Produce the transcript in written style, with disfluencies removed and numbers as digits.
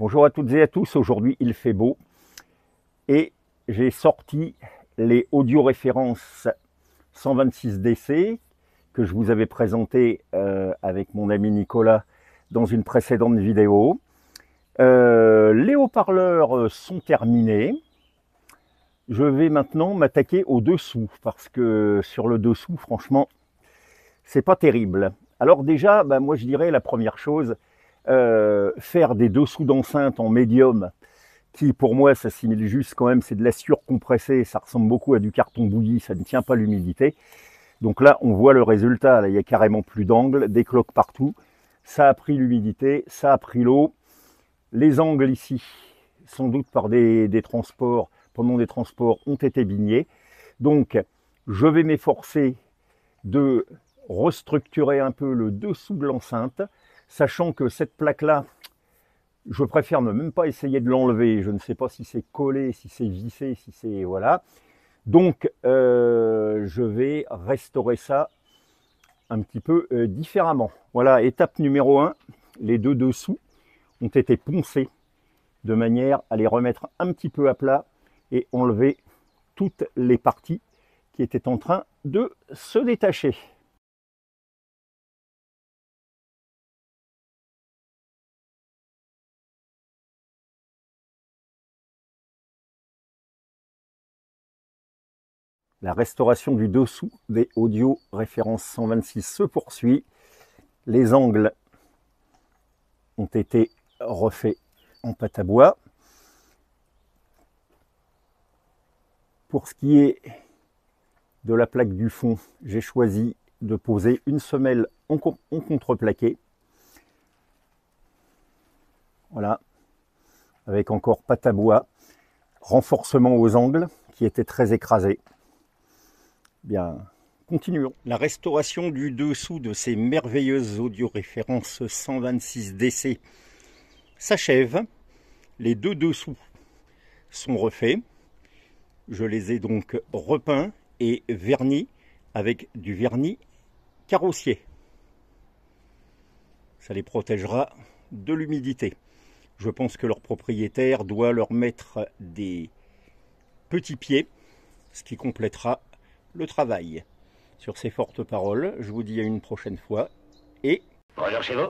Bonjour à toutes et à tous, aujourd'hui il fait beau et j'ai sorti les audio références 126 DC que je vous avais présenté avec mon ami Nicolas dans une précédente vidéo. Les haut-parleurs sont terminés. Je vais maintenant m'attaquer au dessous parce que sur le dessous, franchement, c'est pas terrible. Alors déjà, moi je dirais la première chose, faire des dessous d'enceinte en médium, qui pour moi s'assimile juste quand même, c'est de la surcompressée, ça ressemble beaucoup à du carton bouilli, ça ne tient pas l'humidité. Donc là, on voit le résultat, là, il y a carrément plus d'angles, des cloques partout, ça a pris l'humidité, ça a pris l'eau. Les angles ici, sans doute par des transports, pendant des transports, ont été bignés. Donc, je vais m'efforcer de restructurer un peu le dessous de l'enceinte, sachant que cette plaque-là, je préfère ne même pas essayer de l'enlever. Je ne sais pas si c'est collé, si c'est vissé, si c'est... voilà. Donc, je vais restaurer ça un petit peu différemment. Voilà, étape numéro 1. Les deux dessous ont été poncés de manière à les remettre un petit peu à plat et enlever toutes les parties qui étaient en train de se détacher. La restauration du dessous des audio référence 126 se poursuit. Les angles ont été refaits en pâte à bois. Pour ce qui est de la plaque du fond, j'ai choisi de poser une semelle en contreplaqué. Voilà, avec encore pâte à bois, renforcement aux angles qui étaient très écrasés. Bien, continuons. La restauration du dessous de ces merveilleuses audio références 126 DC s'achève. Les deux dessous sont refaits. Je les ai donc repeints et vernis avec du vernis carrossier. Ça les protégera de l'humidité. Je pense que leur propriétaire doit leur mettre des petits pieds, ce qui complétera le travail. Sur ces fortes paroles, je vous dis à une prochaine fois et... bonjour chez vous.